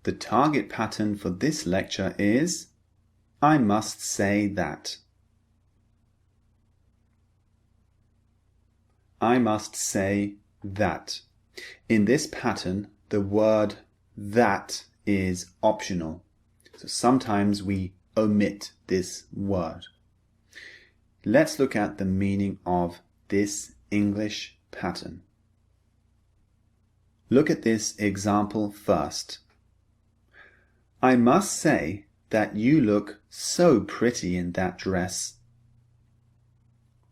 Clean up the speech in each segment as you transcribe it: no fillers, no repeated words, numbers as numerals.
The target pattern for this lecture is I must say that. I must say that. In this pattern, the word that is optional. So sometimes we omit this word. Let's look at the meaning of this English pattern. Look at this example first. I must say that you look so pretty in that dress.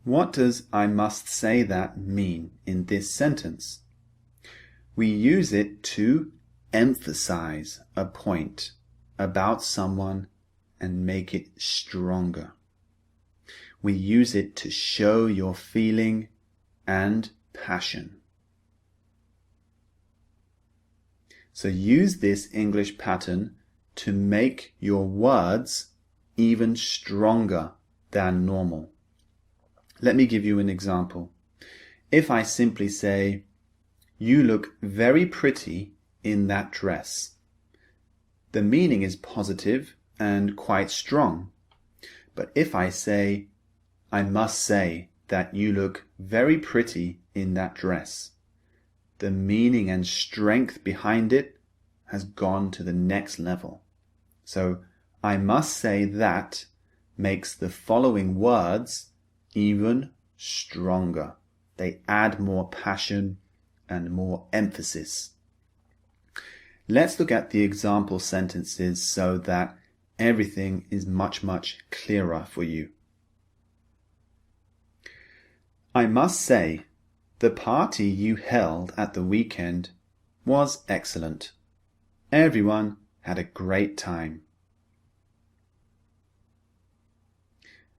What does I must say that mean in this sentence? We use it to emphasize a point about someone and make it stronger. We use it to show your feeling and passion. So use this English pattern to make your words even stronger than normal. Let me give you an example. If I simply say, you look very pretty in that dress, the meaning is positive and quite strong. But if I say, I must say that you look very pretty in that dress, the meaning and strength behind it has gone to the next level. So, I must say that makes the following words even stronger. They add more passion and more emphasis. Let's look at the example sentences so that everything is much clearer for you. I must say, the party you held at the weekend was excellent. Everyone had a great time.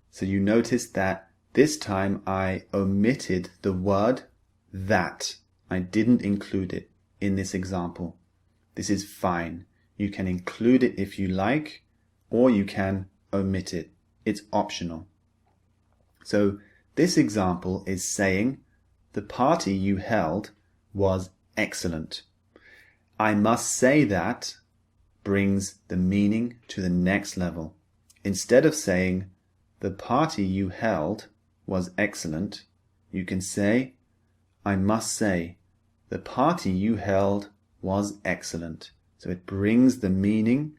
So you notice that this time I omitted the word that. I didn't include it in this example. This is fine. You can include it if you like, or you can omit it. It's optional. So this example is saying, the party you held was excellent. I must say that brings the meaning to the next level. Instead of saying, the party you held was excellent, you can say, I must say, the party you held was excellent. So it brings the meaning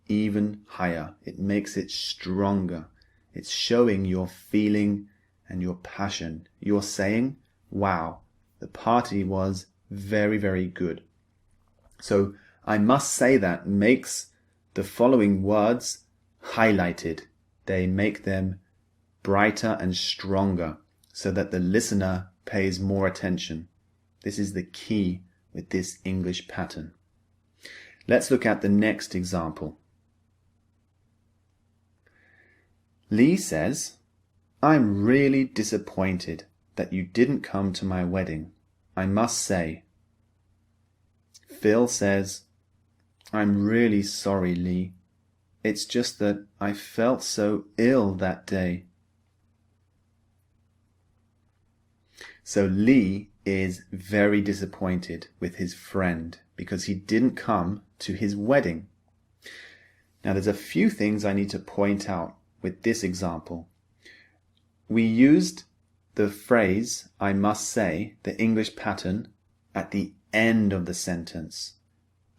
even higher. It makes it stronger. It's showing your feeling and your passion. You're saying, wow, the party was very good. So I must say that makes the following words highlighted. They make them brighter and stronger so that the listener pays more attention. This is the key with this English pattern. Let's look at the next example. Lee says, I'm really disappointed that you didn't come to my wedding. I must say. Phil says, I'm really sorry, Lee. It's just that I felt so ill that day. So Lee is very disappointed with his friend because he didn't come to his wedding. Now there's a few things I need to point out with this example. We used the phrase, I must say, the English pattern, at the end of the sentence.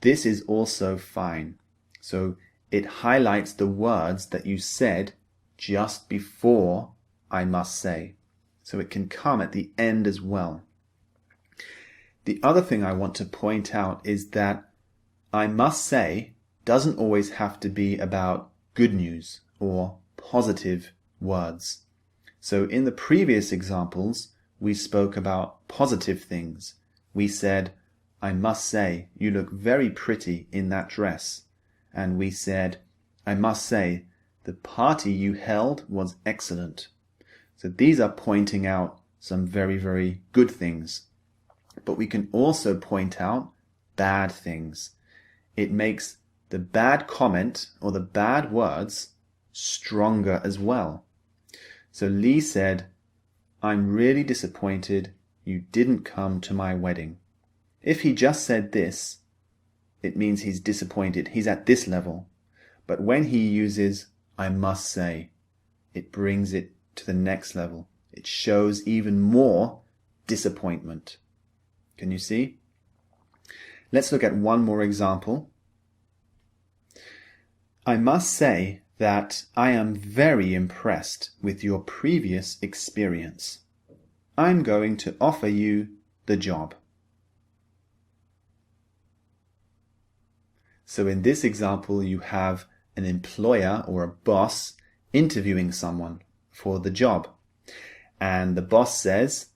This is also fine. So it highlights the words that you said just before I must say. So it can come at the end as well. The other thing I want to point out is that I must say doesn't always have to be about good news or positive words. So in the previous examples, we spoke about positive things. We said, I must say, you look very pretty in that dress. And we said, I must say, the party you held was excellent. So these are pointing out some very good things. But we can also point out bad things. It makes the bad comment or the bad words stronger as well. So Lee said, I'm really disappointed you didn't come to my wedding. If he just said this, it means he's disappointed. He's at this level. But when he uses I must say, it brings it to the next level. It shows even more disappointment. Can you see? Let's look at one more example. I must say that I am very impressed with your previous experience. I'm going to offer you the job. So in this example, you have an employer or a boss interviewing someone for the job. And the boss says,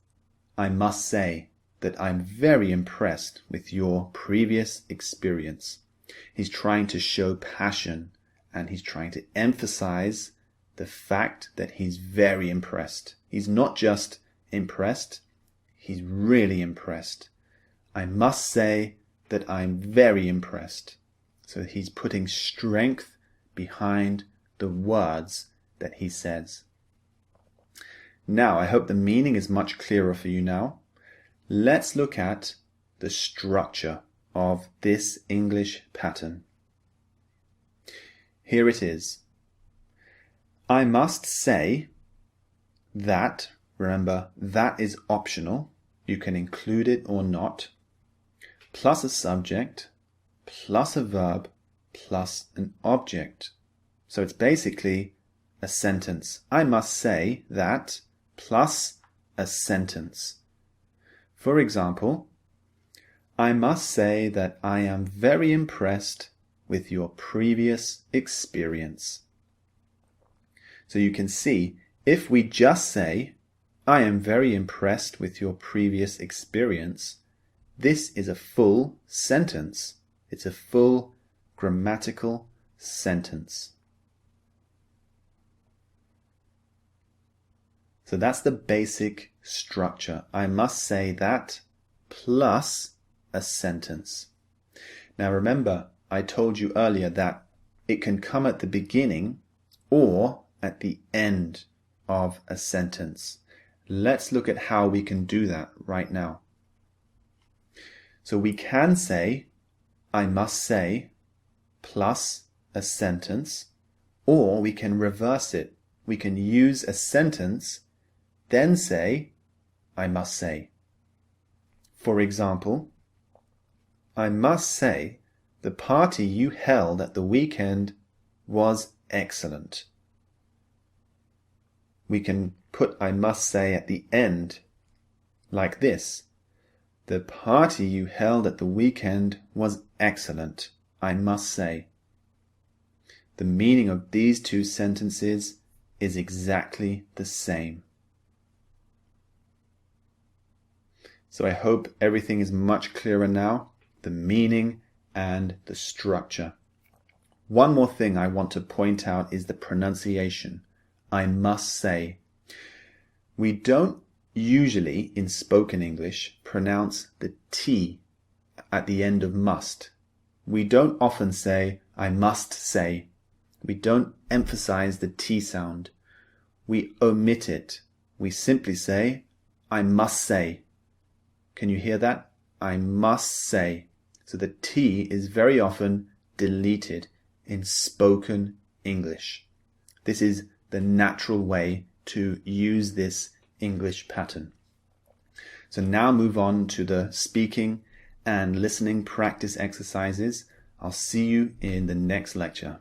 I must say that I'm very impressed with your previous experience. He's trying to show passion and he's trying to emphasize the fact that he's very impressed. He's not just impressed, he's really impressed. I must say that I'm very impressed. So he's putting strength behind the words that he says. Now, I hope the meaning is much clearer for you now. Let's look at the structure of this English pattern. Here it is. I must say that, remember, that is optional. You can include it or not, plus a subject, plus a verb, plus an object. So it's basically a sentence. I must say that plus a sentence. For example, I must say that I am very impressed with your previous experience. So you can see, if we just say, I am very impressed with your previous experience, this is a full sentence. It's a full grammatical sentence. So that's the basic structure. I must say that plus a sentence. Now remember, I told you earlier that it can come at the beginning or at the end of a sentence. Let's look at how we can do that right now. So we can say, I must say, plus a sentence, or we can reverse it. We can use a sentence, then say, I must say. For example, I must say, the party you held at the weekend was excellent. We can put I must say at the end like this. The party you held at the weekend was excellent, I must say. The meaning of these two sentences is exactly the same. So I hope everything is much clearer now, the meaning and the structure. One more thing I want to point out is the pronunciation. I must say. We don't usually, in spoken English, pronounce the T at the end of must. We don't often say, I must say. We don't emphasize the T sound. We omit it. We simply say, I must say. Can you hear that? I must say. So the T is very often deleted in spoken English. This is the natural way to use this English pattern. So now move on to the speaking and listening practice exercises. I'll see you in the next lecture.